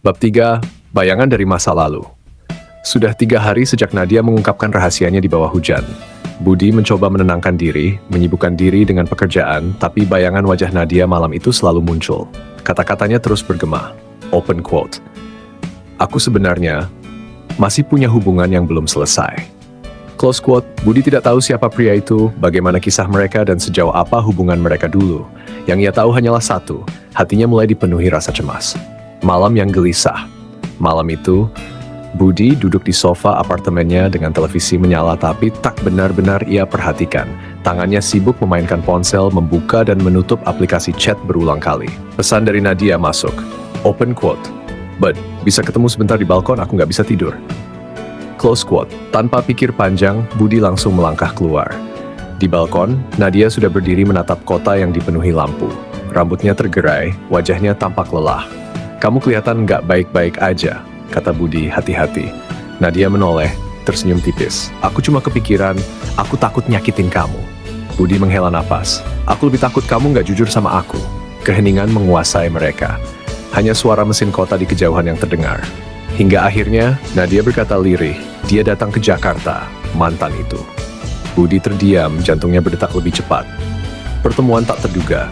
Bab 3, Bayangan dari Masa Lalu. Sudah 3 hari sejak Nadia mengungkapkan rahasianya di bawah hujan. Budi mencoba menenangkan diri, menyibukkan diri dengan pekerjaan, tapi bayangan wajah Nadia malam itu selalu muncul. Kata-katanya terus bergema. Open quote. Aku sebenarnya masih punya hubungan yang belum selesai. Close quote. Budi tidak tahu siapa pria itu, bagaimana kisah mereka, dan sejauh apa hubungan mereka dulu. Yang ia tahu hanyalah satu, hatinya mulai dipenuhi rasa cemas. Malam yang gelisah. Malam itu, Budi duduk di sofa apartemennya dengan televisi menyala, tapi tak benar-benar ia perhatikan. Tangannya sibuk memainkan ponsel, membuka dan menutup aplikasi chat berulang kali. Pesan dari Nadia masuk. Open quote. Bud, bisa ketemu sebentar di balkon, aku nggak bisa tidur. Close quote. Tanpa pikir panjang, Budi langsung melangkah keluar. Di balkon, Nadia sudah berdiri menatap kota yang dipenuhi lampu. Rambutnya tergerai, wajahnya tampak lelah. Kamu kelihatan nggak baik-baik aja, kata Budi hati-hati. Nadia menoleh, tersenyum tipis. Aku cuma kepikiran, aku takut nyakitin kamu. Budi menghela napas. Aku lebih takut kamu nggak jujur sama aku. Keheningan menguasai mereka. Hanya suara mesin kota di kejauhan yang terdengar. Hingga akhirnya, Nadia berkata lirih, dia datang ke Jakarta, mantan itu. Budi terdiam, jantungnya berdetak lebih cepat. Pertemuan tak terduga.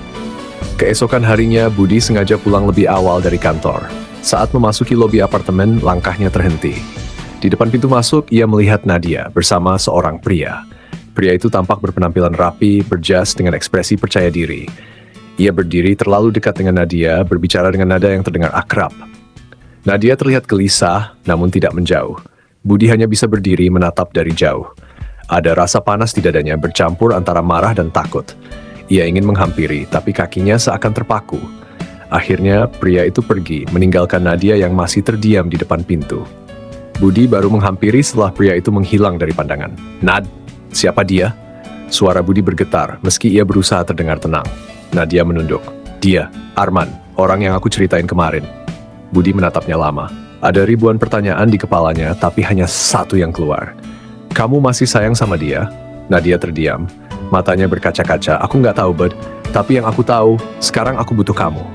Keesokan harinya, Budi sengaja pulang lebih awal dari kantor. Saat memasuki lobi apartemen, langkahnya terhenti. Di depan pintu masuk, ia melihat Nadia bersama seorang pria. Pria itu tampak berpenampilan rapi, berjas dengan ekspresi percaya diri. Ia berdiri terlalu dekat dengan Nadia, berbicara dengan nada yang terdengar akrab. Nadia terlihat gelisah, namun tidak menjauh. Budi hanya bisa berdiri menatap dari jauh. Ada rasa panas di dadanya bercampur antara marah dan takut. Ia ingin menghampiri, tapi kakinya seakan terpaku. Akhirnya, pria itu pergi, meninggalkan Nadia yang masih terdiam di depan pintu. Budi baru menghampiri setelah pria itu menghilang dari pandangan. Nad, siapa dia? Suara Budi bergetar, meski ia berusaha terdengar tenang. Nadia menunduk. Dia, Arman, orang yang aku ceritain kemarin. Budi menatapnya lama. Ada ribuan pertanyaan di kepalanya, tapi hanya satu yang keluar. Kamu masih sayang sama dia? Nadia terdiam. Matanya berkaca-kaca. Aku nggak tahu, Bud. Tapi yang aku tahu, sekarang aku butuh kamu.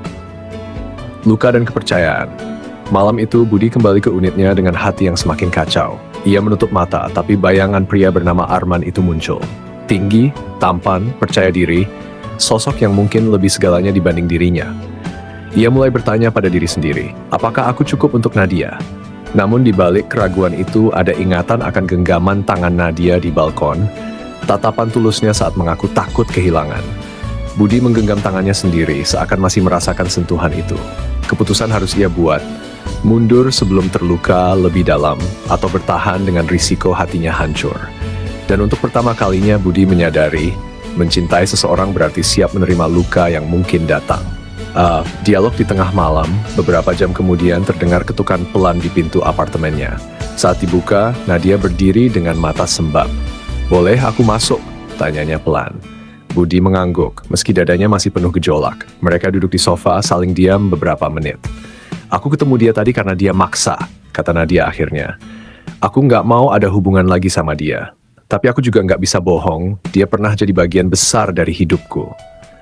Luka dan kepercayaan. Malam itu, Budi kembali ke unitnya dengan hati yang semakin kacau. Ia menutup mata, tapi bayangan pria bernama Arman itu muncul. Tinggi, tampan, percaya diri, sosok yang mungkin lebih segalanya dibanding dirinya. Ia mulai bertanya pada diri sendiri, apakah aku cukup untuk Nadia? Namun di balik keraguan itu ada ingatan akan genggaman tangan Nadia di balkon, tatapan tulusnya saat mengaku takut kehilangan. Budi menggenggam tangannya sendiri seakan masih merasakan sentuhan itu. Keputusan harus ia buat, mundur sebelum terluka lebih dalam atau bertahan dengan risiko hatinya hancur. Dan untuk pertama kalinya Budi menyadari, mencintai seseorang berarti siap menerima luka yang mungkin datang. Dialog di tengah malam, beberapa jam kemudian terdengar ketukan pelan di pintu apartemennya. Saat dibuka, Nadia berdiri dengan mata sembab. Boleh aku masuk? Tanyanya pelan. Budi mengangguk, meski dadanya masih penuh gejolak. Mereka duduk di sofa, saling diam beberapa menit. Aku ketemu dia tadi karena dia maksa, kata Nadia akhirnya. Aku nggak mau ada hubungan lagi sama dia. Tapi aku juga nggak bisa bohong, dia pernah jadi bagian besar dari hidupku.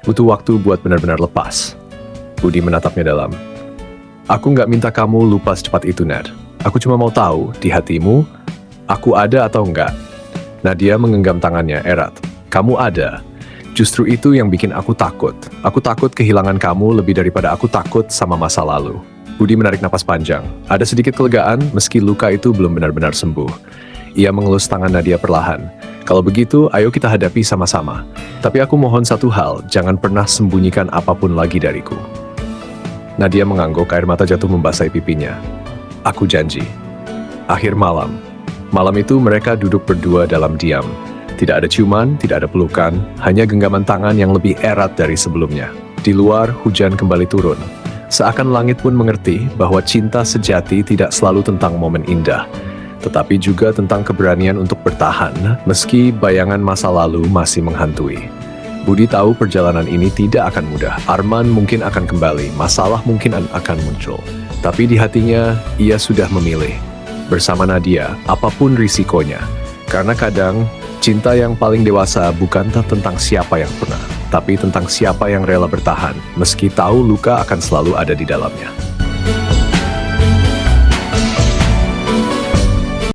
Butuh waktu buat benar-benar lepas. Budi menatapnya dalam. Aku nggak minta kamu lupa secepat itu, Nad. Aku cuma mau tahu, di hatimu, aku ada atau enggak? Nadia menggenggam tangannya erat. Kamu ada. Justru itu yang bikin aku takut. Aku takut kehilangan kamu lebih daripada aku takut sama masa lalu. Budi menarik napas panjang. Ada sedikit kelegaan meski luka itu belum benar-benar sembuh. Ia mengelus tangan Nadia perlahan. Kalau begitu, ayo kita hadapi sama-sama. Tapi aku mohon satu hal, jangan pernah sembunyikan apapun lagi dariku. Nadia mengangguk, air mata jatuh membasahi pipinya. Aku janji. Akhir malam. Malam itu mereka duduk berdua dalam diam. Tidak ada ciuman, tidak ada pelukan, hanya genggaman tangan yang lebih erat dari sebelumnya. Di luar, hujan kembali turun. Seakan langit pun mengerti bahwa cinta sejati tidak selalu tentang momen indah, tetapi juga tentang keberanian untuk bertahan, meski bayangan masa lalu masih menghantui. Budi tahu perjalanan ini tidak akan mudah. Arman mungkin akan kembali, masalah mungkin akan muncul. Tapi di hatinya, ia sudah memilih. Bersama Nadia, apapun risikonya. Karena kadang, cinta yang paling dewasa bukan tentang siapa yang pernah, tapi tentang siapa yang rela bertahan, meski tahu luka akan selalu ada di dalamnya.